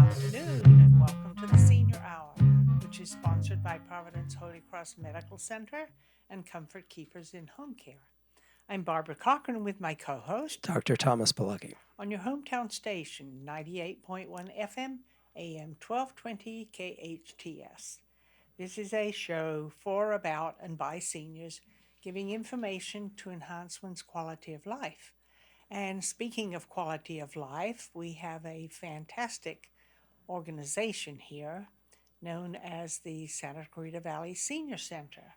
afternoon, and welcome to the Senior Hour, which is sponsored by Providence Holy Cross Medical Center and Comfort Keepers in Home Care. I'm Barbara Cochran with my co-host Dr. Thomas Polucki. on your hometown station, 98.1 FM, AM 1220 KHTS. This is a show for, about, and by seniors, giving information to enhance one's quality of life. And speaking of quality of life, we have a fantastic organization here known as the Santa Clarita Valley Senior Center.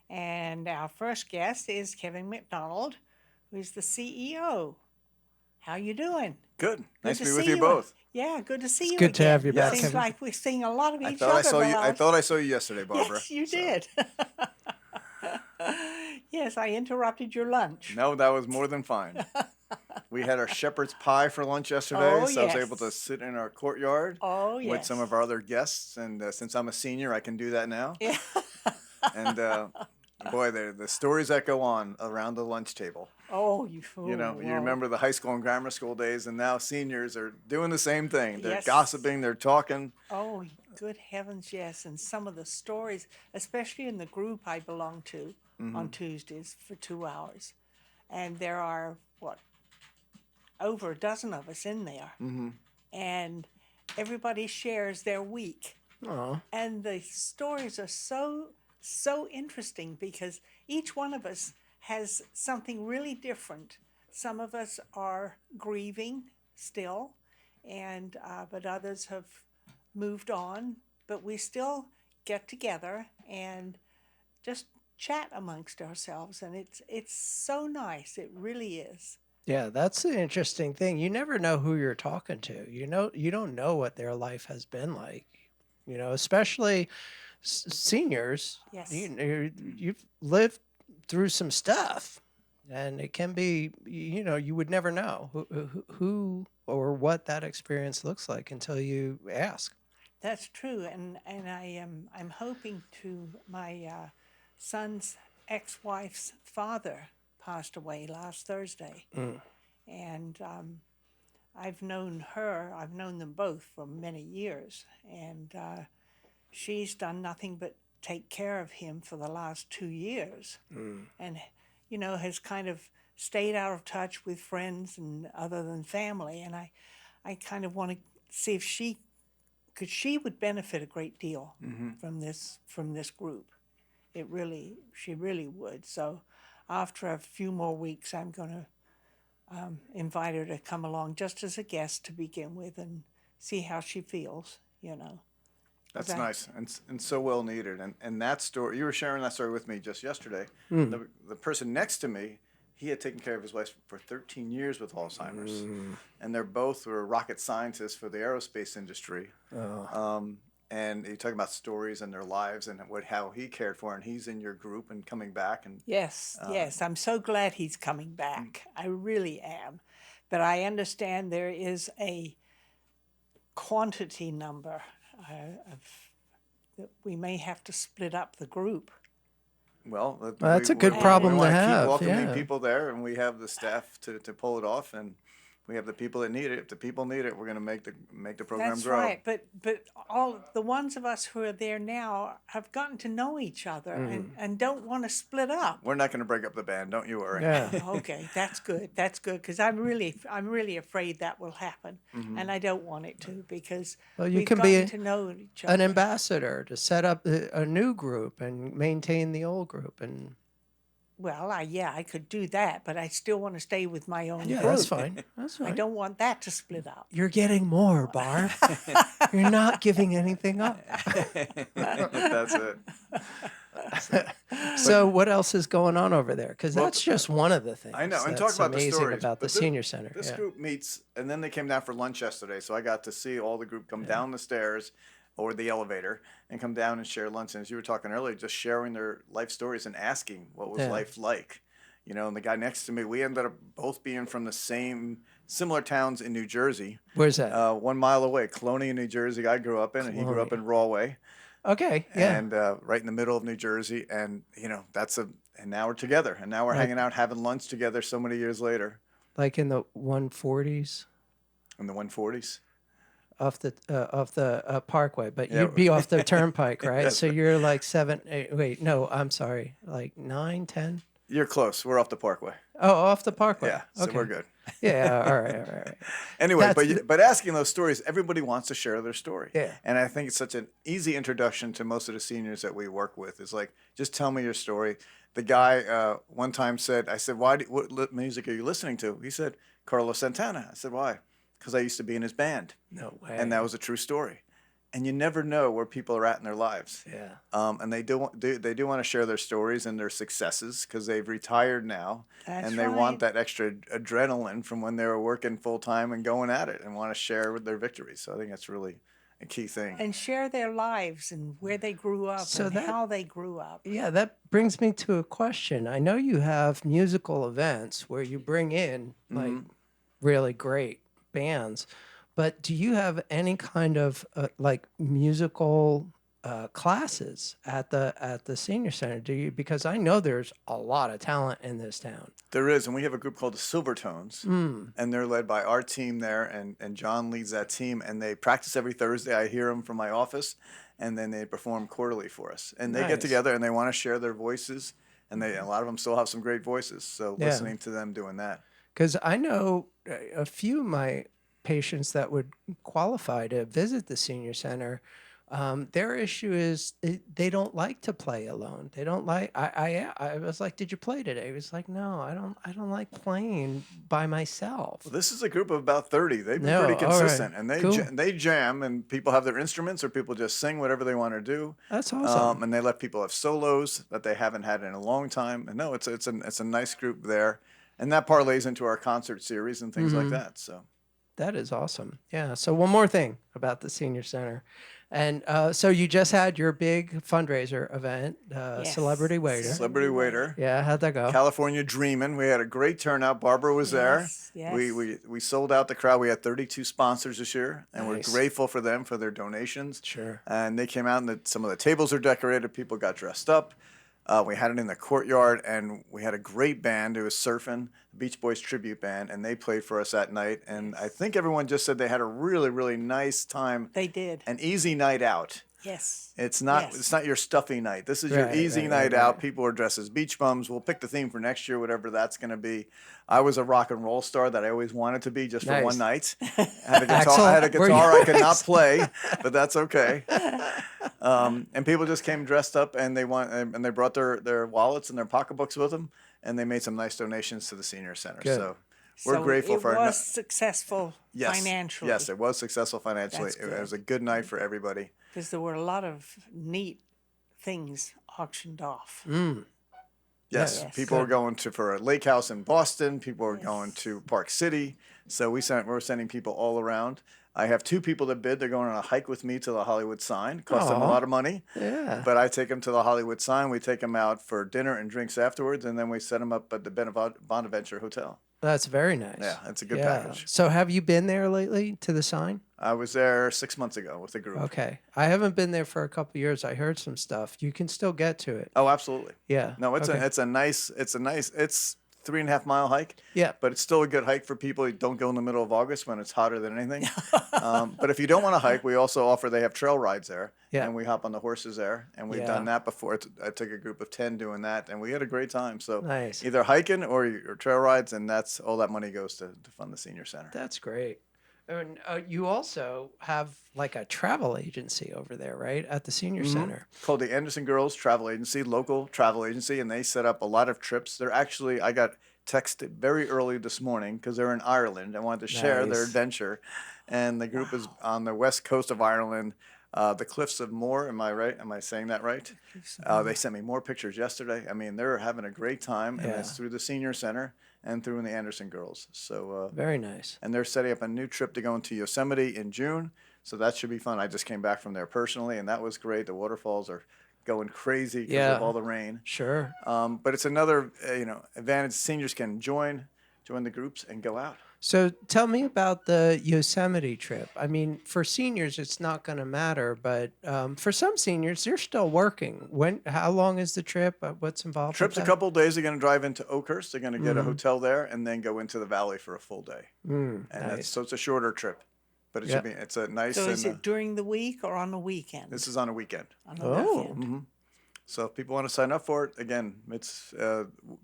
And our first guest is Kevin MacDonald, who is the CEO. How you doing? Good. Nice Good to be see with you both. Yeah, good to see you good to again. have you back, Seems Kevin. like we're seeing a lot of I each thought other. I saw you. I Bernard. thought I saw you yesterday, Barbara. Yes, you So- did. Yes, I interrupted your lunch. No, that was more than fine. We had our shepherd's pie for lunch yesterday, Oh, so I was yes. able to sit in our courtyard Oh, yes. with some of our other guests. And since I'm a senior, I can do that now. Yeah. And boy, the stories that go on around the lunch table. Oh, you fool. You remember the high school and grammar school days, and now seniors are doing the same thing. They're Yes. gossiping, they're talking. Oh, good heavens, yes. And some of the stories, especially in the group I belong to on Tuesdays for 2 hours. And there are, over a dozen of us in there. And everybody shares their week. Oh, And the stories are so interesting because each one of us has something really different. Some of us are grieving still, and but others have moved on. But we still get together and just chat amongst ourselves, and it's so nice. It really is. yeah, that's the interesting thing. You never know who you're talking to. You don't know what their life has been like. Especially seniors. Yes. You've lived through some stuff, and it can be. You would never know who or what that experience looks like until you ask. That's true, and I'm hoping to. My son's ex-wife's father passed away last Thursday, and I've known them both for many years, and she's done nothing but take care of him for the last 2 years, and has kind of stayed out of touch with friends and other than family, and I kind of want to see if she would benefit a great deal from this group. She really would. So after a few more weeks, I'm going to invite her to come along just as a guest to begin with and see how she feels, That's That- nice and so well needed. And that story, you were sharing that story with me just yesterday. The person next to me, he had taken care of his wife for 13 years with Alzheimer's. And they're both were rocket scientists for the aerospace industry. And you're talking about stories and their lives and how he cared for her. And he's in your group and coming back. And Yes, I'm so glad he's coming back. I really am. But I understand there is a quantity number that we may have to split up the group. well, That's a good problem we to wanna have, keep welcoming yeah. people there, and we have the staff to pull it off, and we have the people that need it. If the people need it, we're going to make the program That's grow. right. But all the ones of us who are there now have gotten to know each other and don't want to split up. We're not going to break up the band. Don't you worry. Yeah. Okay, that's good. That's good because I'm really afraid that will happen, and I don't want it to because Well, you we've can gotten be to know each An other. ambassador to set up a new group and maintain the old group, and Well, I could do that, but I still want to stay with my own yeah, group. that's fine. That's I fine. don't want that to split up. You're getting more, Barb. You're not giving anything up. That's it. So what else is going on over there? Because Well, that's just one of the things. I know, and that's talk about the amazing stories. about the but thi- senior center. This Yeah. group meets, and then they came down for lunch yesterday, so I got to see all the group come down the stairs or the elevator and come down and share lunch. And as you were talking earlier, just sharing their life stories and asking what was Yeah. life like. And the guy next to me, we ended up both being from the similar towns in New Jersey. Where's that? 1 mile away, Colonia, New Jersey. I grew up in, and he grew up in Rahway. Okay, yeah. And right in the middle of New Jersey, and and now we're together, and now we're hanging out, having lunch together so many years later Like in the 140s. in the 140s. off the Parkway, but Yeah. you'd be off the Turnpike, right? That's So you're like 7, 8, wait, no, I'm sorry, like 9, 10. You're close. We're off the Parkway. Oh, off the Parkway. Yeah, so Okay. we're good. Yeah. All right. All right. All right. Anyway, That's but asking those stories, everybody wants to share their story. Yeah. And I think it's such an easy introduction to most of the seniors that we work with. It's like, just tell me your story. The guy one time said, I said, what music are you listening to? He said, Carlos Santana. I said, why? Because I used to be in his band. No way. And that was a true story. And you never know where people are at in their lives. Yeah. And they do want to share their stories and their successes because they've retired now, That's and they want right. that extra adrenaline from when they were working full time and going at it, and want to share with their victories. So I think that's really a key thing. And share their lives and where they grew up So and that- how they grew up. Yeah, that brings me to a question. I know you have musical events where you bring in like really great bands, but do you have any kind of like musical classes at the senior center? Do you? Because I know there's a lot of talent in this town. There is, and we have a group called the Silvertones, and they're led by our team there, and John leads that team, and they practice every Thursday. I hear them from my office, and then they perform quarterly for us. And they Nice. get together, and they want to share their voices, and a lot of them still have some great voices, so Yeah. listening to them doing that. Because I know a few of my patients that would qualify to visit the senior center. Their issue is they don't like to play alone. They don't like. I was like, "Did you play today?" He was like, "No, I don't like playing by myself." Well, this is a group of about 30. They've been No, pretty all right. consistent, and Cool. they jam, and people have their instruments, or people just sing whatever they want to do. That's awesome. And they let people have solos that they haven't had in a long time. And no, it's a nice group there, and that parlays into our concert series and things like that. So That is awesome. Yeah. So one more thing about the senior center, and so you just had your big fundraiser event, Yes. Celebrity Waiter. Celebrity Waiter. Yeah. How'd that go? California Dreamin'. We had a great turnout. Barbara was Yes, there. yes. We sold out the crowd. We had 32 sponsors this year, and Nice. we're grateful for them for their donations. Sure. And they came out, and some of the tables are decorated. People got dressed up. We had it in the courtyard, and we had a great band. It was surfing, the Beach Boys tribute band, and they played for us that night. And I think everyone just said they had a really, really nice time, They did. an easy night out. Yes. It's not Yes. it's not your stuffy night. This is your Right, easy right, night right, out. right. People are dressed as beach bums. We'll pick the theme for next year, whatever that's going to be. I was a rock and roll star that I always wanted to be, just for one night. I had a guitar. I had a Axl, were guitar you- I could not play, but that's okay. And people just came dressed up, and they brought their wallets and their pocketbooks with them, and they made some nice donations to the senior center. Good. So we're grateful for it our was successful financially. Yes, it was successful financially. That's It was good. a good night for everybody. Because there were a lot of neat things auctioned off. Yes, Yes. people were going for a lake house in Boston. People were going Yes. to Park City. So we're sending people all around. I have 2 people that bid. They're going on a hike with me to the Hollywood Sign. Cost them a Aw. lot of money, Yeah. but I take them to the Hollywood Sign. We take them out for dinner and drinks afterwards, and then we set them up at the Bonaventure Hotel. That's very nice. Yeah, it's a good Yeah. package. So have you been there lately to the sign? I was there 6 months ago with a group. Okay. I haven't been there for a couple years. I heard some stuff. You can still get to it. Oh, absolutely. Yeah. No, it's okay. a nice 3.5 mile hike. Yeah. But it's still a good hike for people who don't go in the middle of August when it's hotter than anything. But if you don't want to hike, we also offer, they have trail rides there. Yeah. And we hop on the horses there. And we've Yeah. done that before. I took a group of 10 doing that, and we had a great time. So Nice. either hiking or trail rides, and that's all that money goes to fund the senior center. That's great. And you also have like a travel agency over there, right? At the senior center. Called the Anderson Girls Travel Agency, local travel agency, and they set up a lot of trips. I got texted very early this morning because they're in Ireland and wanted to share their Nice. adventure. And the group is on the west coast of Ireland, the Cliffs of Moher. Am I right? Am I saying that right? They sent me more pictures yesterday. I mean, they're having a great time, and Yeah. it's through the senior center and through the Anderson Girls. So, Very nice. and they're setting up a new trip to go into Yosemite in June. So that should be fun. I just came back from there personally, and that was great. The waterfalls are going crazy because Yeah. of all the rain. Sure. But it's another advantage. Seniors can join the groups and go out. So tell me about the Yosemite trip. I mean, for seniors, it's not going to matter, but for some seniors, they're still working. How long is the trip? What's involved? Trip's with a that? couple of days. They're going to drive into Oakhurst. They're going to get a hotel there and then go into the valley for a full day. And Nice. so it's a shorter trip. but it Yeah. should be. It's a nice. So is and, it during the week or on the weekend? this is on a weekend. On the Oh. weekend. So if people want to sign up for it, again, it's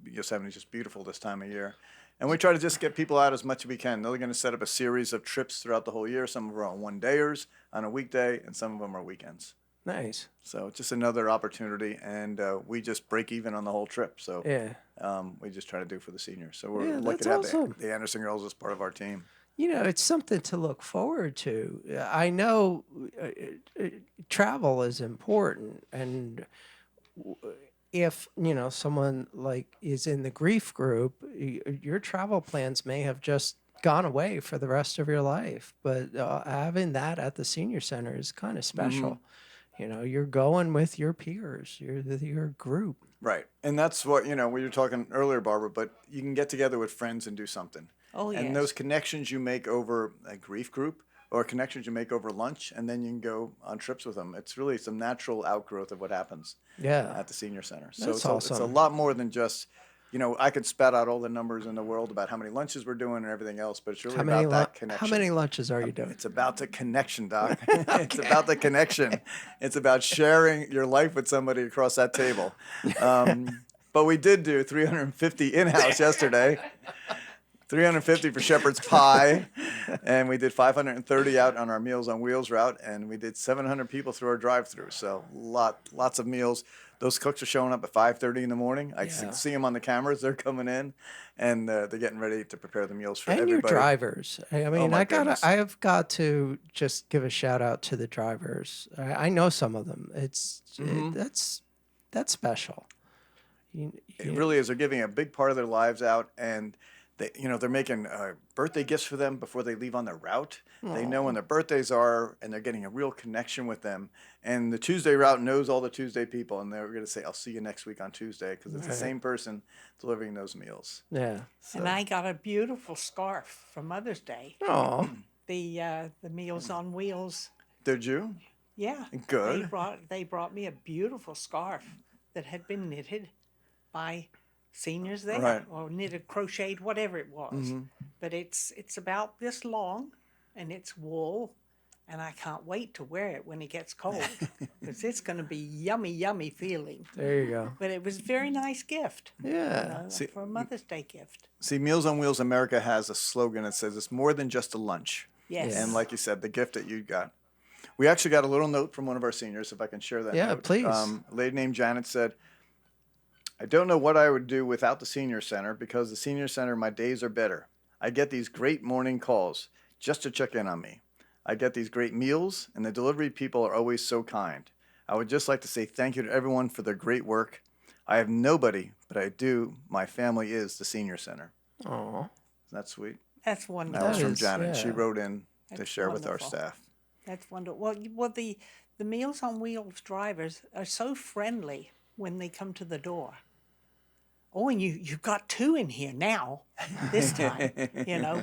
Yosemite is just beautiful this time of year. And we try to just get people out as much as we can. They're going to set up a series of trips throughout the whole year. Some of them are on one-dayers on a weekday, and some of them are weekends. Nice. So it's just another opportunity, and we just break even on the whole trip. So Yeah. we just try to do for the seniors. So we're Yeah, lucky that's to have awesome. the Anderson girls as part of our team. You know, it's something to look forward to. I know travel is important, and if someone like is in the grief group, your travel plans may have just gone away for the rest of your life. But having that at the senior center is kind of special. You're going with your peers, your group. Right. And that's what, we were talking earlier, Barbara, but you can get together with friends and do something. Oh, And yes. those connections you make over a grief group or connections you make over lunch, and then you can go on trips with them. It's really some natural outgrowth of what happens Yeah. at the senior center. So That's it's a awesome. lot more than just, I could spat out all the numbers in the world about how many lunches we're doing and everything else, but it's really about that connection. How many lunches are you doing? It's about the connection, Doc. It's about the connection. It's about sharing your life with somebody across that table. But we did do 350 in-house yesterday. 350 for shepherd's pie, and we did 530 out on our Meals on Wheels route, and we did 700 people through our drive-through. So lots of meals. Those cooks are showing up at 5:30 in the morning. I Yeah. see them on the cameras. They're coming in, and they're getting ready to prepare the meals for And everybody. your drivers. I mean, my goodness. I have got to just give a shout out to the drivers. I know some of them. That's special. It really is. They're giving a big part of their lives out, and they're making birthday gifts for them before they leave on their route. They know when their birthdays are, and they're getting a real connection with them. And the Tuesday route knows all the Tuesday people, and they're going to say, "I'll see you next week on Tuesday," because it's the same person delivering those meals. Yeah. And I got a beautiful scarf for Mother's Day. Oh, The Meals on Wheels. Did you? Yeah. Good. They brought me a beautiful scarf that had been knitted by seniors there, Right. or knitted, crocheted, whatever it was. But it's about this long, and it's wool, and I can't wait to wear it when it gets cold, because it's going to be yummy feeling. there you go. But it was a very nice gift, Yeah. for a Mother's Day gift. See, Meals on Wheels America has a slogan that says it's more than just a lunch. Yes. And like you said, the gift that you got. We actually got a little note from one of our seniors, if I can share that Yeah, note. please. A lady named Janet said, "I don't know what I would do without the senior center, because the senior center, my days are better. I get these great morning calls just to check in on me. I get these great meals, and the delivery people are always so kind. I would just like to say thank you to everyone for their great work. I have nobody, but I do. My family is the senior center." Oh. Isn't that sweet? That's That wonderful. was from is, Janet. She yeah. wrote in to That's share with our wonderful. staff. That's wonderful. Well, the Meals on Wheels drivers are so friendly when they come to the door. Oh, and you've got two in here now, this time.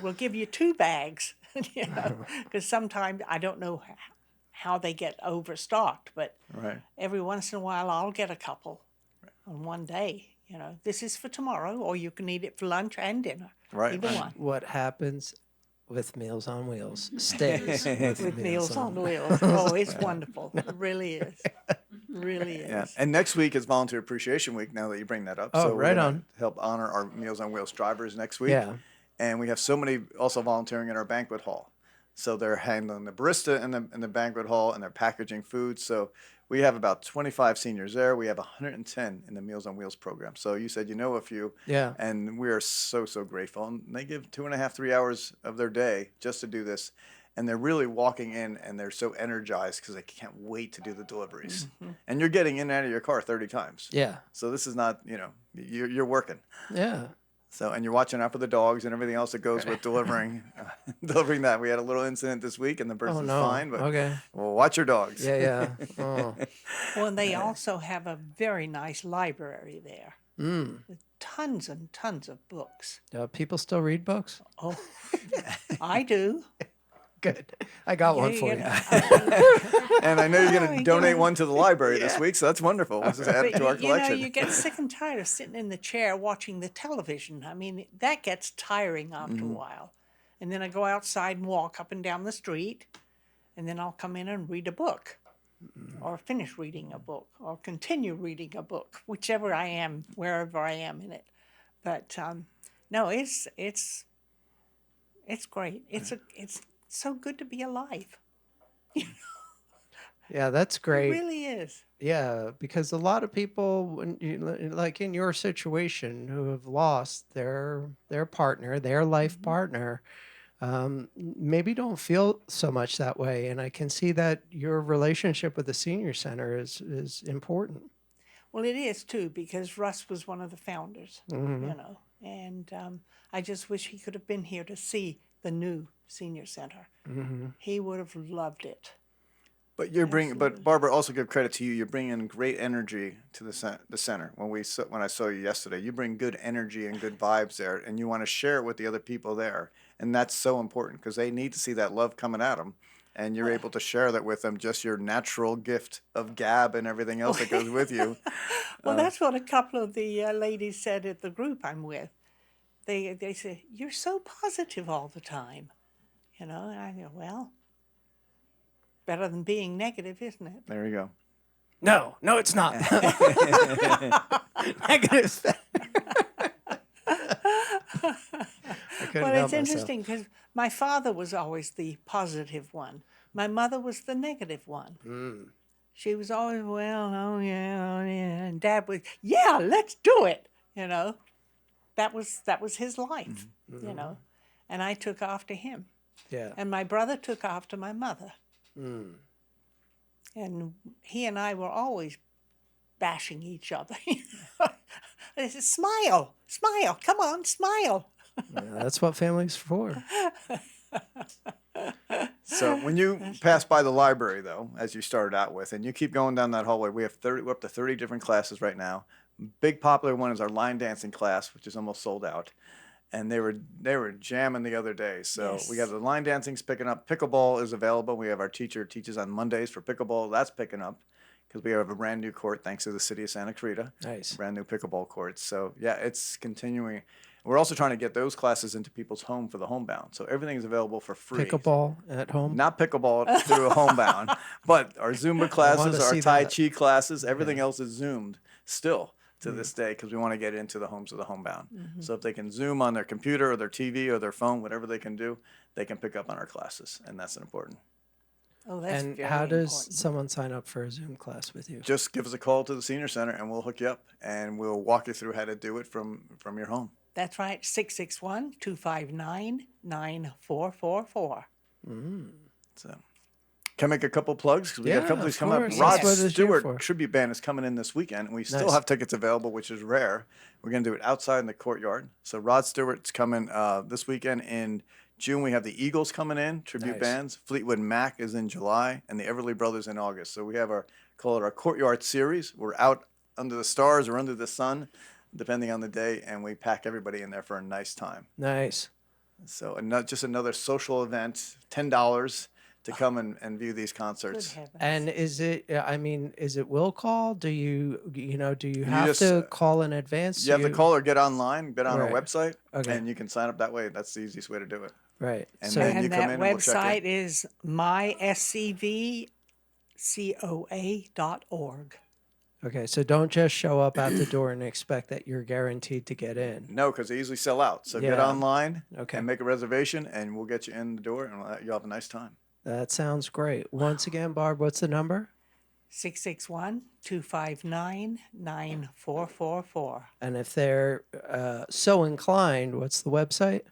We'll give you 2 bags, because sometimes I don't know how they get overstocked, but Right. every once in a while I'll get a couple on one day. This is for tomorrow, or you can eat it for lunch and dinner. Right, Either right. one. What happens with Meals on Wheels stays With Meals on Wheels. Oh, it's wonderful. It really is. Really is. Yeah. And next week is Volunteer Appreciation Week, now that you bring that up. Oh, so we're right gonna on. help honor our Meals on Wheels drivers next week. Yeah. And we have so many also volunteering in our banquet hall. So they're handling the barista in the banquet hall, and they're packaging food. So we have about 25 seniors there. We have 110 in the Meals on Wheels program. So you said you know a few. Yeah. And we are so grateful. And they give 2.5, 3 hours of their day just to do this. And they're really walking in, and they're so energized because they can't wait to do the deliveries. And you're getting in and out of your car 30 times. Yeah. So this is not, you're working. Yeah. So, and you're watching out for the dogs and everything else that goes with delivering that. We had a little incident this week, and the person's no. fine, but Okay. well, watch your dogs. Yeah. Oh. Well, and they also have a very nice library there with tons and tons of books. People still read books? Oh, I do. Good. I got one Yeah, for you you. And I know you're going Yeah, to donate yeah. one to the library this week, so that's wonderful. We'll just add it But to our you collection. you get sick and tired of sitting in the chair watching the television. I mean, that gets tiring after a while. and then I go outside and walk up and down the street, and then I'll come in and read a book, or finish reading a book, or continue reading a book, whichever I am, wherever I am in it. But no, it's great. It's so good to be alive. Yeah, that's It great. really is. Yeah, because a lot of people, when you, like in your situation, who have lost their partner, their life partner, maybe don't feel so much that way. And I can see that your relationship with the senior center is important. Well, it is too, because Russ was one of the founders, and I just wish he could have been here to see the new senior center. He would have loved it. But you're bringing, but Barbara, also give credit to you. You're bringing great energy to the center. When I saw you yesterday, you bring good energy and good vibes there, and you want to share it with the other people there, and that's so important because they need to see that love coming at them, and you're able to share that with them. Just your natural gift of gab and everything else that goes with you. Well, that's what a couple of the ladies said at the group I'm with. They said, "You're so positive all the time," and I go, "Well, better than being negative, isn't it?" There you go. No, it's not. Negative. Well, it's interesting because my father was always the positive one. My mother was the negative one. She was always, well, oh yeah, and Dad was, yeah, let's do it. That was his life. And I took after him. Yeah. And my brother took after my mother. And he and I were always bashing each other. They said, smile, come on, smile. Yeah, that's what family's for. So when you pass by the library, though, as you started out with, and you keep going down that hallway, we're up to 30 different classes right now. Big popular one is our line dancing class, which is almost sold out. And they were jamming the other day. So Yes. we have the line dancing's picking up. Pickleball is available. We have our teacher teaches on Mondays for pickleball. That's picking up because we have a brand new court thanks to the city of Santa Clarita. Nice. Brand new pickleball courts. So yeah, it's continuing. We're also trying to get those classes into people's home for the homebound. So everything is available for free. Pickleball at home. Not pickleball through a homebound, but our Zumba classes, to our see Tai that. Chi classes, everything else is Zoomed still to this day because we want to get into the homes of the homebound. So if they can Zoom on their computer or their TV or their phone, whatever they can do, they can pick up on our classes, and that's important. Oh, that's And very how does important. someone sign up for a Zoom class with you? Just give us a call to the senior center, and we'll hook you up, and we'll walk you through how to do it from your home. That's right, 661-259-9444. So, can I make a couple plugs? Because we got a Yeah, couple of these of coming up. course. Rod That's what it's here Stewart for. tribute band is coming in this weekend, and we still Nice. have tickets available, which is rare. We're going to do it outside in the courtyard. So Rod Stewart's coming this weekend. In June, we have the Eagles coming in, tribute Nice. bands. Fleetwood Mac is in July, and the Everly Brothers in August. So we have call it our courtyard series. We're out under the stars or under the sun, depending on the day, and we pack everybody in there for a nice time. Nice. So just another social event, $10 to come and view these Good concerts. heavens. And is it? Is it will call? Do you have just, to call in advance? You have to call or get online, get on our Right. website, Okay. and you can sign up that way. That's the easiest way to do it. Right. And So then you And come that in and we'll check website in. is myscvcoa.org. okay. So don't just show up at the door and expect that you're guaranteed to get in. No, because they usually sell out. So get Yeah. online Okay. and make a reservation, and we'll get you in the door, and you'll have a nice time. That sounds great. Once again, Barb, what's the number? 661-259-9444. And if they're so inclined, what's the website?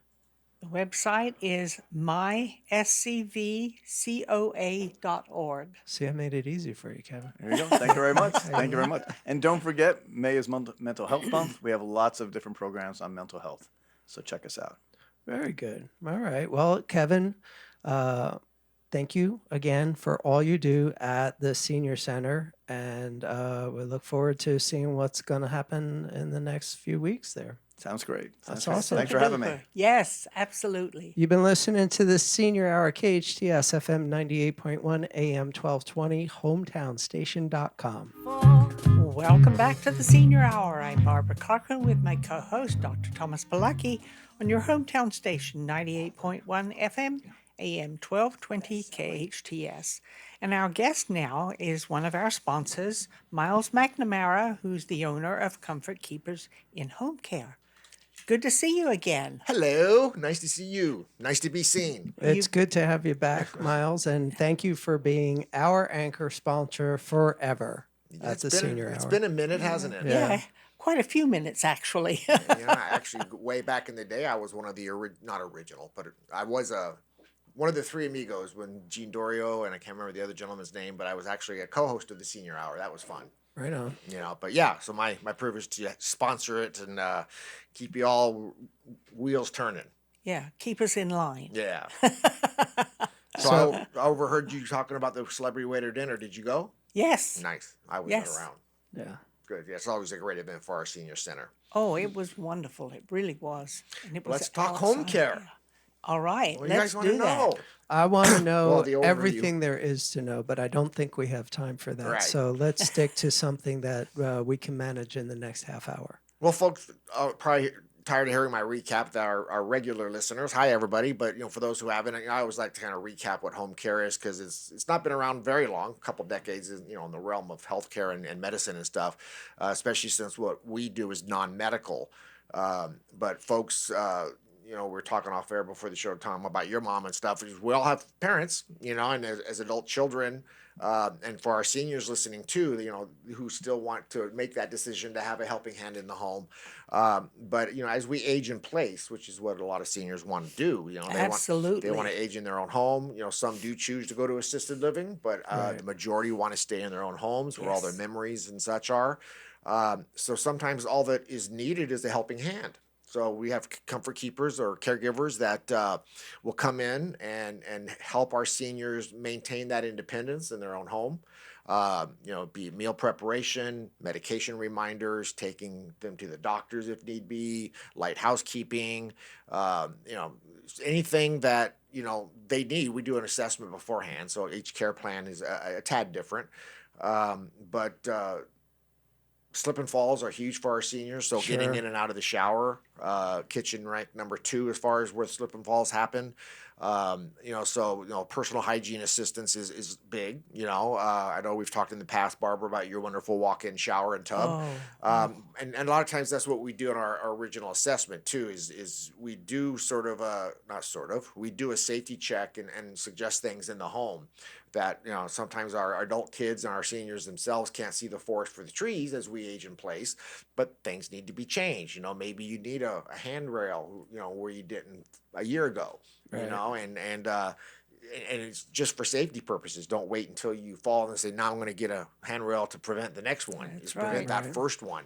The website is myscvcoa.org. See, I made it easy for you, Kevin. There you go. Thank you very much. Thank you very much. And don't forget, May is Mental Health Month. We have lots of different programs on mental health. So check us out. Very good. All right. Well, Kevin, thank you again for all you do at the Senior Center. And we look forward to seeing what's going to happen in the next few weeks there. Sounds great. That's Sounds great. awesome. Thanks for having me. Yes, absolutely. You've been listening to the Senior Hour, KHTS FM 98.1 AM 1220, hometownstation.com. Welcome back to the Senior Hour. I'm Barbara Cochran with my co-host, Dr. Thomas Polucki, on your hometown station, 98.1 FM, AM 1220 KHTS. And our guest now is one of our sponsors, Miles McNamara, who's the owner of Comfort Keepers in Home Care. Good to see you again. Hello. Nice to see you. Nice to be seen. It's good to have you back, Miles, and thank you for being our anchor sponsor forever at the Senior Hour. It's been a minute, hasn't it? Yeah, quite a few minutes, actually. Actually, way back in the day, I was one of the not original, but I was one of the three amigos when Gene Dorio and I can't remember the other gentleman's name, but I was actually a co-host of the Senior Hour. That was fun. Right on. But yeah, so my privilege to sponsor it and keep you all wheels turning. Yeah, keep us in line. Yeah. So I overheard you talking about the celebrity waiter dinner. Did you go? Yes. Nice. I was Yes. around. Yeah. Good. Yeah, it's always a great event for our senior center. Oh, it was wonderful. It really was. And it was Let's talk home outside. care. All right, What do you let's guys want to do that. know? I want to know Well, the overview. everything there is to know, but I don't think we have time for that. Right. So let's stick to something that we can manage in the next half hour. Well, folks are probably tired of hearing my recap. That our regular listeners. Hi, everybody. But for those who haven't, I always like to kind of recap what home care is because it's not been around very long, a couple decades, in the realm of healthcare and medicine and stuff, especially since what we do is non-medical. But folks, we're talking off air before the show, Tom, about your mom and stuff. We all have parents, and as adult children, and for our seniors listening too, who still want to make that decision to have a helping hand in the home. But as we age in place, which is what a lot of seniors want to do, Absolutely. they want to age in their own home. Some do choose to go to assisted living, but the majority want to stay in their own homes where all their memories and such are. So sometimes all that is needed is a helping hand. So we have comfort keepers or caregivers that will come in and help our seniors maintain that independence in their own home. Be meal preparation, medication reminders, taking them to the doctors if need be, light housekeeping, anything that they need. We do an assessment beforehand, so each care plan is a tad different, but. Slip and falls are huge for our seniors, so getting in and out of the shower, kitchen rank number 2 as far as where slip and falls happen. Personal hygiene assistance is big. I know we've talked in the past, Barbara, about your wonderful walk-in shower and tub. And a lot of times that's what we do in our original assessment too. Is we do we do a safety check and suggest things in the home that sometimes our adult kids and our seniors themselves can't see the forest for the trees as we age in place, but things need to be changed. Maybe you need a handrail where you didn't a year ago. And it's just for safety purposes. Don't wait until you fall and say, now I'm going to get a handrail to prevent the next one. That's Prevent right. that first one.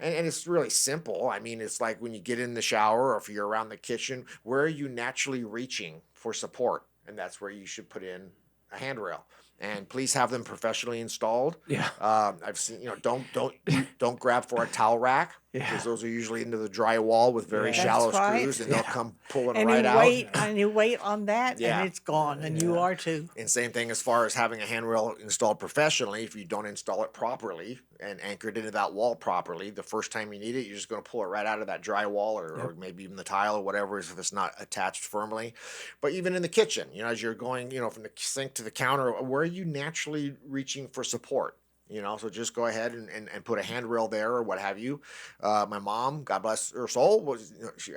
And it's really simple. I mean, it's like when you get in the shower or if you're around the kitchen, where are you naturally reaching for support? And that's where you should put in a handrail. And please have them professionally installed. Yeah. I've seen, don't grab for a towel rack because those are usually into the drywall with very shallow screws, and they'll come pulling right out. And you wait on that, and it's gone, and you are too. And same thing as far as having a handrail installed professionally. If you don't install it properly and anchor it into that wall properly, the first time you need it, you're just going to pull it right out of that drywall or maybe even the tile or whatever if it's not attached firmly. But even in the kitchen, as you're going, from the sink to the counter, where are you naturally reaching for support? So just go ahead and put a handrail there or what have you. My mom, God bless her soul,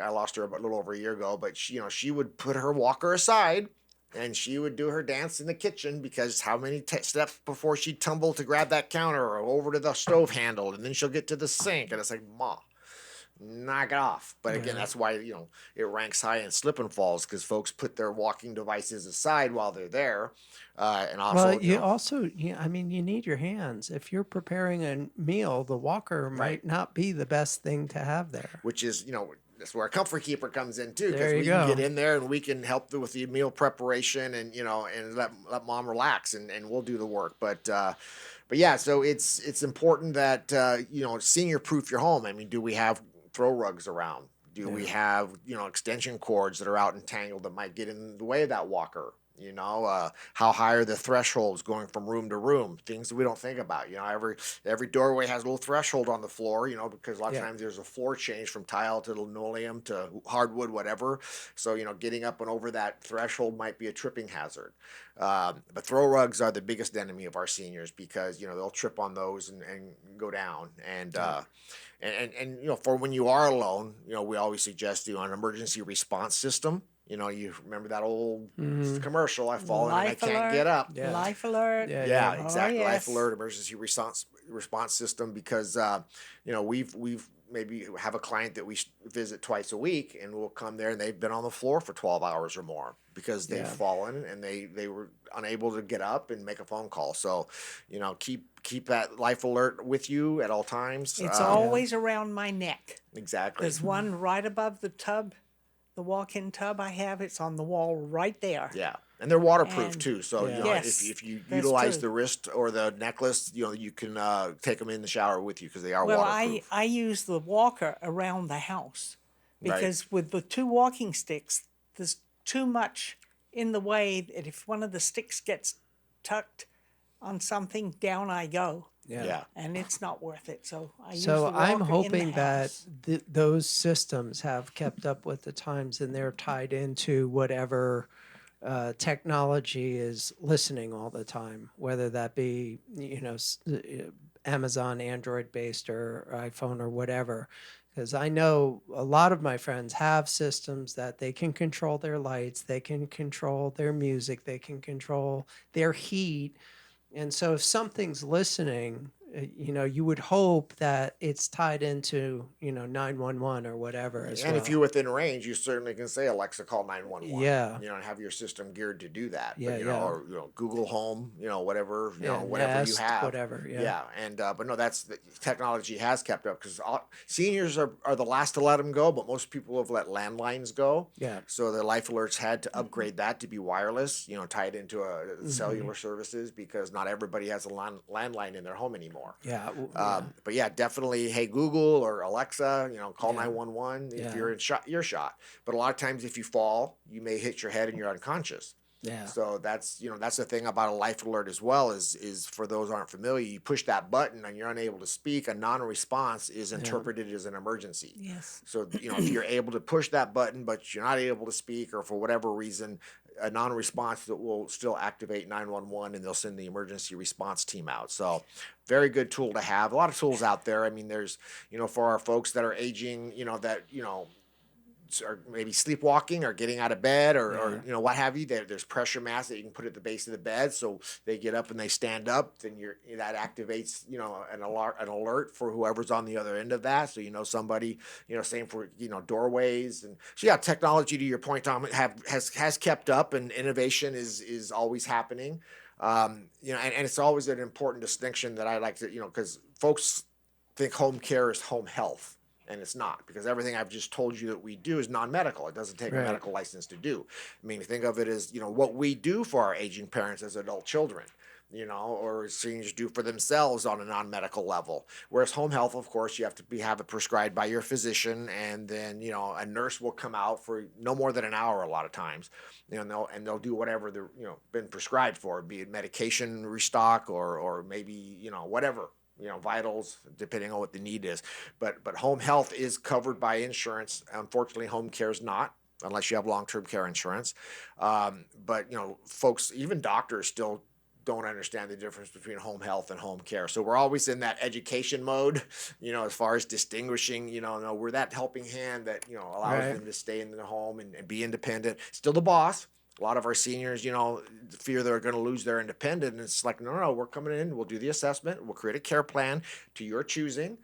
I lost her a little over a year ago, but she would put her walker aside and she would do her dance in the kitchen because how many steps before she'd tumble to grab that counter or over to the stove handle, and then she'll get to the sink, and it's like, Ma, knock it off. But again, that's why it ranks high in slip and falls, because folks put their walking devices aside while they're there. And also, you need your hands. If you're preparing a meal, the walker might not be the best thing to have there. Which is, that's where a comfort keeper comes in too, because There we you can go. get in there and we can help with the meal preparation and and let mom relax and we'll do the work. But yeah, so it's important that senior proof your home. I mean, do we have throw rugs around? Do we have extension cords that are out entangled that might get in the way of that walker? You know, how high are the thresholds going from room to room? Things that we don't think about. You know, every doorway has a little threshold on the floor. You know, because a lot of Yeah. times there's a floor change from tile to linoleum to hardwood, whatever. So you know, getting up and over that threshold might be a tripping hazard. But throw rugs are the biggest enemy of our seniors because you know they'll trip on those and go down. And you know, for when you are alone, you know, we always suggest you an emergency response system. You know, you remember that old commercial, I've fallen and I Life can't alert. get up. Yeah. Life alert. Yeah, Yeah, yeah. exactly. Life yes. alert, emergency response system. Because you know we've maybe have a client that we visit twice a week, and we'll come there and they've been on the floor for 12 hours or more because they've Yeah. fallen and they were unable to get up and make a phone call. So, you know, keep that life alert with you at all times. It's always around my neck. exactly. There's one right above the tub, the walk-in tub I have. It's on the wall right there. Yeah, and they're waterproof And- too. So you know, Yes, if you that's utilize true. the wrist or the necklace, you know, you can take them in the shower with you because they are Well, waterproof. I use the walker around the house Right. because with the two walking sticks, there's too much in the way that if one of the sticks gets tucked on something, down I go. Yeah. And it's not worth it. So I use So the walker I'm in the hoping that house. those systems have kept up with the times and they're tied into whatever technology is listening all the time, whether that be, you know, Amazon Android based or iPhone or whatever. Because I know a lot of my friends have systems that they can control their lights, they can control their music, they can control their heat. And so if something's listening, you know, you would hope that it's tied into, you know, 911 or whatever as And well. if you're within range, you certainly can say Alexa, call 911. Yeah. You know, and have your system geared to do that. Yeah, But, you know, yeah. or you know, Google Home, you know, whatever, you Yeah, know, whatever you Nest, have, whatever, yeah. Yeah, and but no, that's the technology has kept up because seniors are the last to let them go, but most people have let landlines go. Yeah. So the life alerts had to upgrade that to be wireless, you know, tied into cellular services because not everybody has a landline in their home anymore. Yeah. But yeah, definitely. Hey, Google or Alexa, you know, call Yeah. 911 if Yeah. you're in earshot. But a lot of times, if you fall, you may hit your head and you're unconscious. Yeah. So that's the thing about a life alert as well is for those who aren't familiar, you push that button and you're unable to speak. A non-response is interpreted as an emergency. Yes. So you know if you're able to push that button but you're not able to speak or for whatever reason, a non-response that will still activate 911 and they'll send the emergency response team out. So very good tool to have. A lot of tools out there. I mean, there's you know for our folks that are aging, you know that you know. Or maybe sleepwalking or getting out of bed or you know what have you. There's pressure mats that you can put at the base of the bed, so they get up and they stand up. Then that activates you know an alert for whoever's on the other end of that. So you know somebody you know same for you know doorways and so yeah. Technology to your point, Tom, has kept up and innovation is always happening. You know, and it's always an important distinction that I like to you know because folks think home care is home health. And it's not because everything I've just told you that we do is non-medical. It doesn't take a Right. medical license to do. I mean, think of it as, you know, what we do for our aging parents as adult children, you know, or seniors do for themselves on a non-medical level. Whereas home health, of course, you have to have it prescribed by your physician and then, you know, a nurse will come out for no more than an hour a lot of times, you know, and they'll do whatever they're, you know, been prescribed for, be it medication restock or maybe, you know, whatever. You know, vitals, depending on what the need is. But home health is covered by insurance. Unfortunately, home care is not, unless you have long-term care insurance. But, you know, folks, even doctors still don't understand the difference between home health and home care. So we're always in that education mode, you know, as far as distinguishing, you know, we're that helping hand that, you know, allows Right. them to stay in the home and be independent. Still the boss. A lot of our seniors, you know, fear they're going to lose their independence. And it's like, no, we're coming in. We'll do the assessment. We'll create a care plan to your choosing.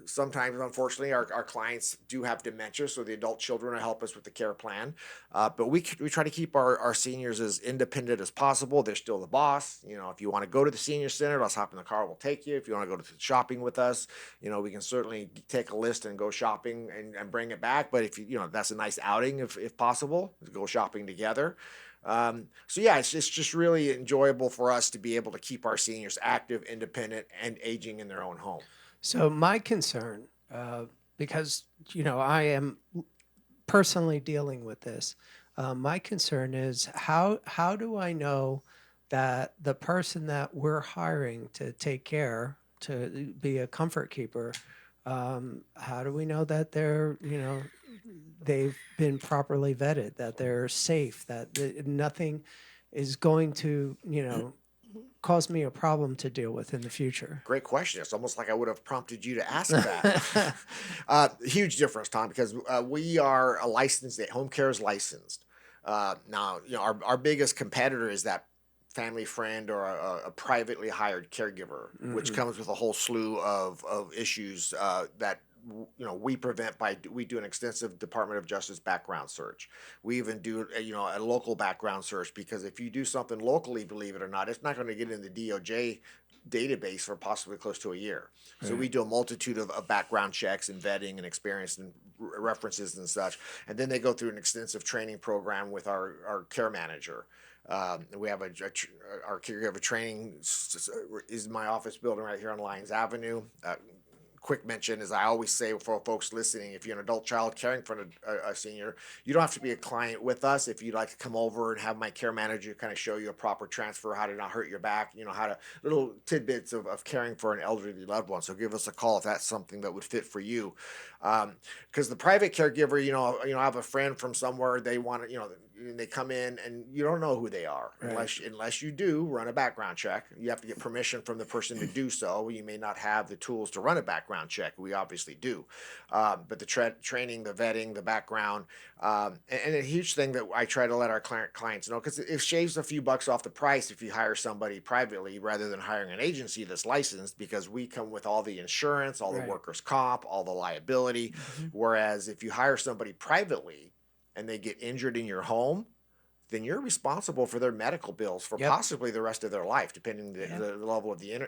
Sometimes, unfortunately, our clients do have dementia, so the adult children will help us with the care plan. But we try to keep our seniors as independent as possible. They're still the boss. You know, if you want to go to the senior center, let's hop in the car. We'll take you. If you want to go to shopping with us, you know, we can certainly take a list and go shopping and bring it back. But if you know, that's a nice outing if possible, go shopping together. So yeah, it's just really enjoyable for us to be able to keep our seniors active, independent, and aging in their own home. So my concern, because, you know, I am personally dealing with this, My concern is how do I know that the person that we're hiring to take care, to be a comfort keeper, how do we know that they're, they've been properly vetted, that they're safe, that nothing is going to, cause me a problem to deal with in the future? Great question. It's almost like I would have prompted you to ask that. Huge difference, Tom, because we are a licensed, home care is licensed. Now, our biggest competitor is that family friend or a privately hired caregiver, which comes with a whole slew of issues that we prevent by we do an extensive Department of Justice background search. We even do a local background search, because if you do something locally, believe it or not, it's not going to get in the DOJ database for possibly close to a year. So we do a multitude of background checks and vetting and experience and references and such, and then they go through an extensive training program with our care manager. We have our caregiver training is my office building right here on Lyons Avenue. Quick mention, as I always say for folks listening, if you're an adult child caring for a senior, you don't have to be a client with us. If you'd like to come over and have my care manager kind of show you a proper transfer, how to not hurt your back, how to little tidbits of caring for an elderly loved one. So give us a call if that's something that would fit for you. Because the private caregiver, I have a friend from somewhere, they want to, and they come in and you don't know who they are unless you do run a background check. You have to get permission from the person to do so. You may not have the tools to run a background check. We obviously do. But the training, the vetting, the background, and a huge thing that I try to let our clients know, because it shaves a few bucks off the price if you hire somebody privately rather than hiring an agency that's licensed, because we come with all the insurance, all the workers' comp, all the liability. Whereas if you hire somebody privately and they get injured in your home, then you're responsible for their medical bills for possibly the rest of their life, depending the level of the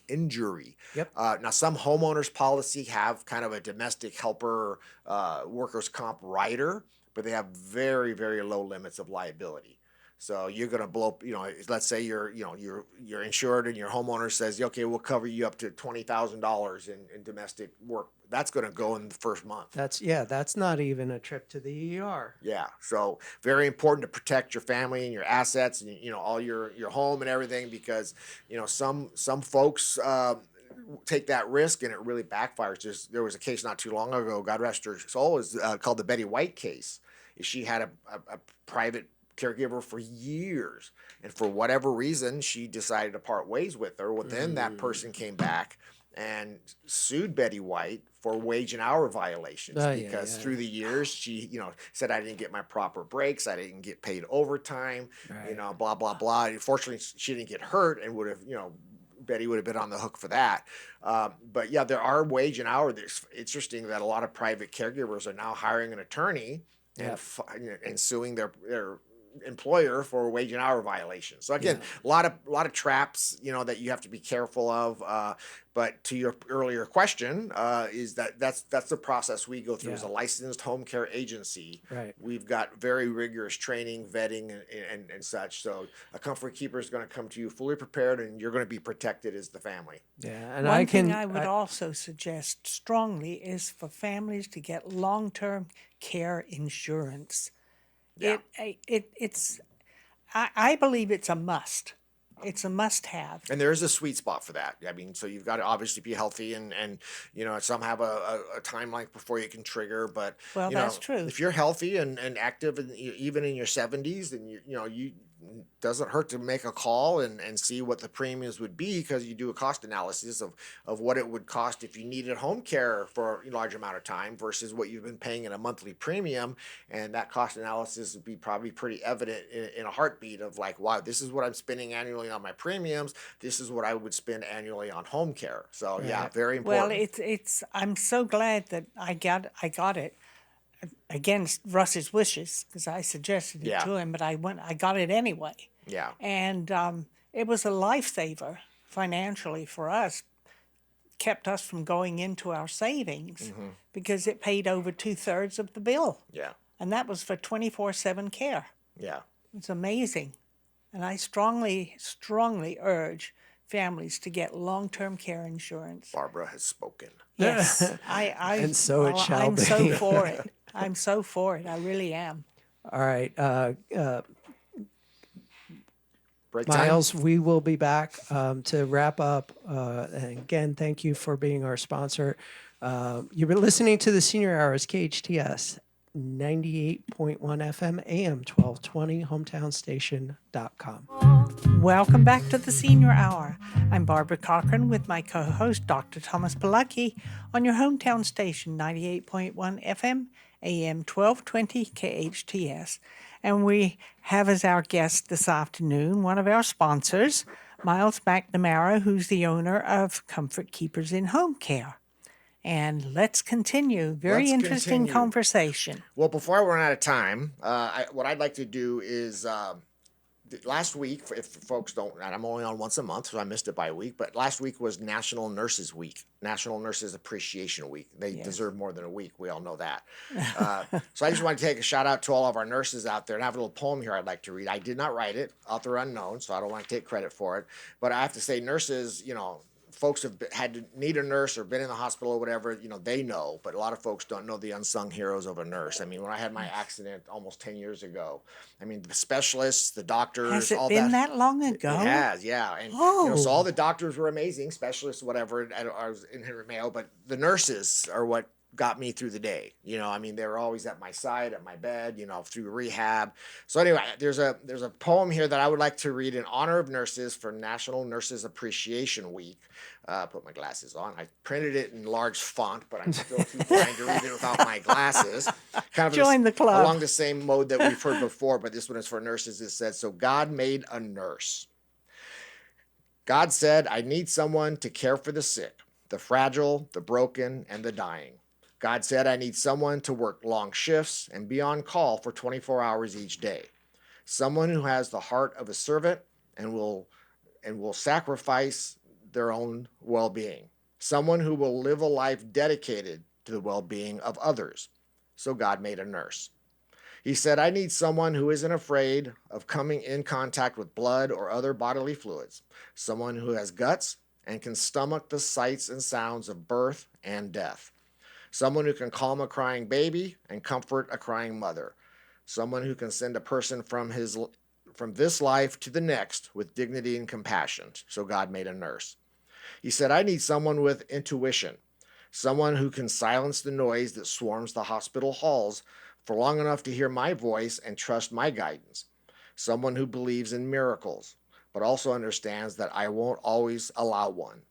injury. Now, some homeowners policy have kind of a domestic helper workers' comp rider, but they have very, very low limits of liability. So you're going to blow, let's say you're insured and your homeowner says, okay, we'll cover you up to $20,000 in domestic work. That's going to go in the first month. That's not even a trip to the ER. Yeah. So very important to protect your family and your assets and, all your home and everything, because, some folks, take that risk and it really backfires. There was a case not too long ago, God rest her soul, is called the Betty White case. She had a private caregiver for years, and for whatever reason she decided to part ways with her. Well, then that person came back and sued Betty White for wage and hour violations, because through the years she said, I didn't get my proper breaks, I didn't get paid overtime, blah blah blah. Unfortunately she didn't get hurt and would have Betty would have been on the hook for that. But yeah, there are wage and hour. It's interesting that a lot of private caregivers are now hiring an attorney and suing their employer for wage and hour violations. So again, a lot of traps, that you have to be careful of. But to your earlier question, is that's the process we go through as a licensed home care agency. We've got very rigorous training, vetting, and such. So a comfort keeper is going to come to you fully prepared, and you're going to be protected as the family. And one thing I would also suggest strongly is for families to get long-term care insurance. I believe it's a must. It's a must-have. And there is a sweet spot for that. I mean, so you've got to obviously be healthy, and some have a timeline before you can trigger. But that's true. If you're healthy and active, and even in your 70s, then you doesn't hurt to make a call and see what the premiums would be, because you do a cost analysis of what it would cost if you needed home care for a large amount of time versus what you've been paying in a monthly premium. And that cost analysis would be probably pretty evident in a heartbeat of like, wow, this is what I'm spending annually on my premiums. This is what I would spend annually on home care. So very important. Well, it's I'm so glad that I got it against Russ's wishes, because I suggested it to him, but I got it anyway. Yeah. And it was a lifesaver financially for us. Kept us from going into our savings because it paid over 2/3 of the bill. Yeah. And that was for 24/7 care. Yeah. It's amazing. And I strongly, strongly urge families to get long-term care insurance. Barbara has spoken. Yes. And so it shall I'm be. so for it. I'm so for it. I really am. All right. Break time. Miles, we will be back to wrap up. And again, thank you for being our sponsor. You've been listening to the Senior Hours, KHTS 98.1 FM, AM 1220, hometownstation.com. Welcome back to the Senior Hour. I'm Barbara Cochran with my co-host, Dr. Thomas Polucki, on your hometown station, 98.1 FM, AM 1220, KHTS. And we have as our guest this afternoon one of our sponsors, Miles McNamara, who's the owner of Comfort Keepers in Home Care. And let's continue. Very interesting conversation. Well, before I run out of time, what I'd like to do is last week, if folks don't, and I'm only on once a month, so I missed it by a week, but last week was National Nurses Week, National Nurses Appreciation Week. They deserve more than a week. We all know that. So I just want to take a shout out to all of our nurses out there and have a little poem here I'd like to read. I did not write it, author unknown, so I don't want to take credit for it. But I have to say, nurses, folks have had to need a nurse or been in the hospital or whatever, they know, but a lot of folks don't know the unsung heroes of a nurse. I mean, when I had my accident almost 10 years ago, the specialists, the doctors, Has it all been that long ago? It has, yeah. And so all the doctors were amazing, specialists, whatever. I was in Henry Mayo, but the nurses are what got me through the day. They were always at my side, at my bed, through rehab. So anyway, there's a poem here that I would like to read in honor of nurses for National Nurses Appreciation Week. Put my glasses on. I printed it in large font, but I'm still too blind to read it without my glasses. Kind of Join the club. Along the same mode that we've heard before, but this one is for nurses. It says, so God made a nurse. God said, I need someone to care for the sick, the fragile, the broken, and the dying. God said, I need someone to work long shifts and be on call for 24 hours each day. Someone who has the heart of a servant and will sacrifice their own well-being. Someone who will live a life dedicated to the well-being of others. So God made a nurse. He said, I need someone who isn't afraid of coming in contact with blood or other bodily fluids. Someone who has guts and can stomach the sights and sounds of birth and death. Someone who can calm a crying baby and comfort a crying mother. Someone who can send a person from this life to the next with dignity and compassion. So God made a nurse. He said, I need someone with intuition. Someone who can silence the noise that swarms the hospital halls for long enough to hear my voice and trust my guidance. Someone who believes in miracles, but also understands that I won't always allow one.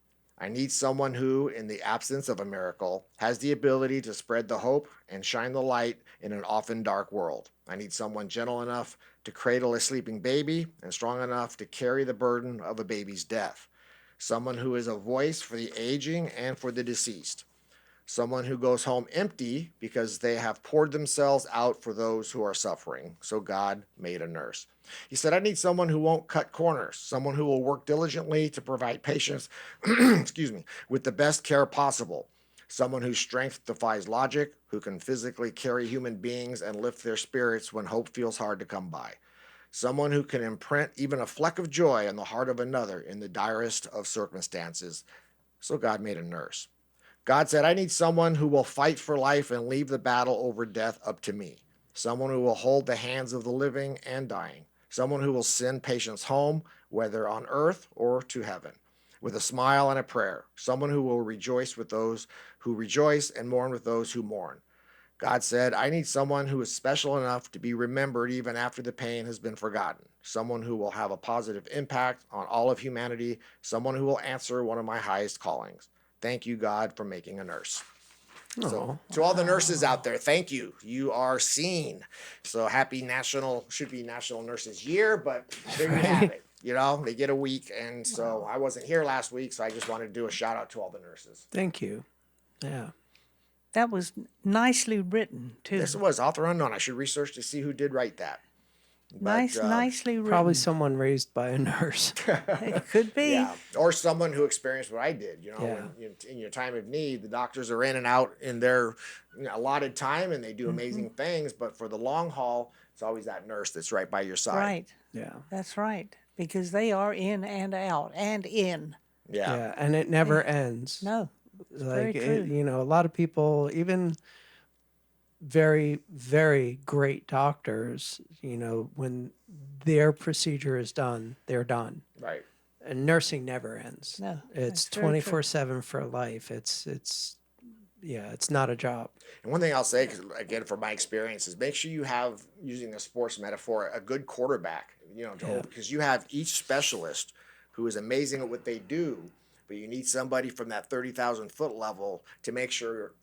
I need someone who, in the absence of a miracle, has the ability to spread the hope and shine the light in an often dark world. I need someone gentle enough to cradle a sleeping baby and strong enough to carry the burden of a baby's death. Someone who is a voice for the aging and for the deceased. Someone who goes home empty because they have poured themselves out for those who are suffering. So God made a nurse. He said, I need someone who won't cut corners, someone who will work diligently to provide patients with the best care possible. Someone whose strength defies logic, who can physically carry human beings and lift their spirits when hope feels hard to come by. Someone who can imprint even a fleck of joy on the heart of another in the direst of circumstances. So God made a nurse. God said, I need someone who will fight for life and leave the battle over death up to me. Someone who will hold the hands of the living and dying. Someone who will send patients home, whether on earth or to heaven, with a smile and a prayer. Someone who will rejoice with those who rejoice and mourn with those who mourn. God said, I need someone who is special enough to be remembered even after the pain has been forgotten. Someone who will have a positive impact on all of humanity. Someone who will answer one of my highest callings. Thank you, God, for making a nurse. So to all the nurses out there, thank you. You are seen. So happy should be National Nurses Year, but there you have it. They get a week. And so I wasn't here last week, so I just wanted to do a shout out to all the nurses. Thank you. Yeah. That was nicely written, too. Yes, it was. Author unknown. I should research to see who did write that. Nicely written. Probably someone raised by a nurse. It could be. Yeah, or someone who experienced what I did. When in your time of need, the doctors are in and out in their allotted time, and they do amazing things. But for the long haul, it's always that nurse that's right by your side. Right. Yeah. That's right. Because they are in and out and in. Yeah. And it never ends. No. Like, very true. a lot of people, even very, very great doctors, you know, when their procedure is done, they're done. Right. And nursing never ends. No, It's that's very true. 24/7 for life. Yeah, it's not a job. And one thing I'll say, 'cause again, from my experience, is make sure you have, using a sports metaphor, a good quarterback. You know, because you have each specialist who is amazing at what they do, but you need somebody from that 30,000-foot level to make sure,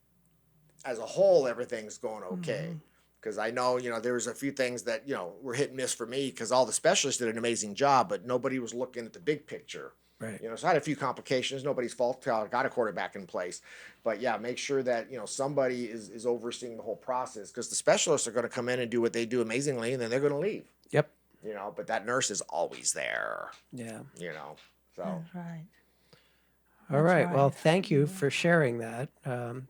as a whole, everything's going okay. Because I know, you know, there's a few things that, you know, were hit and miss for me because all the specialists did an amazing job, but nobody was looking at the big picture. Right. You know, so I had a few complications. Nobody's fault till I got a quarterback in place. But yeah, make sure that, you know, somebody is overseeing the whole process, because the specialists are going to come in and do what they do amazingly, and then they're going to leave. Yep. You know, but that nurse is always there. Yeah. You know, so That's right. All right. That's Well, right. thank you for sharing that.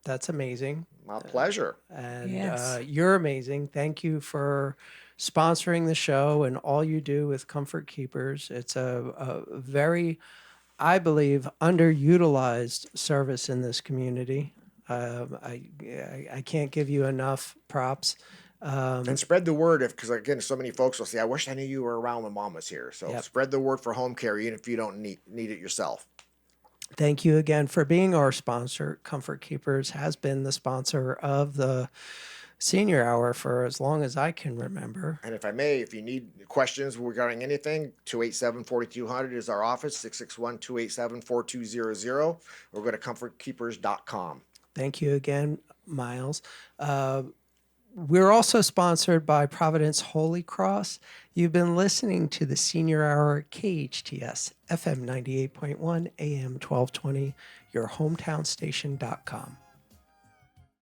That's amazing. my pleasure. And Yes. you're amazing. Thank you for sponsoring the show and all you do with Comfort Keepers. It's a very, I believe, underutilized service in this community. I can't give you enough props. And spread the word, because again, so many folks will say, "I wish I knew you were around when Mom was here." So Yep. spread the word for home care, even if you don't need it yourself. Thank you again for being our sponsor. Comfort Keepers has been the sponsor of the Senior Hour for as long as I can remember. And if I may, if you need questions regarding anything, 287-4200 is our office, 661-287-4200, or go to comfortkeepers.com. Thank you again, Miles. We're also sponsored by Providence Holy Cross. You've been listening to the Senior Hour, KHTS, FM 98.1, AM 1220, your hometown station.com.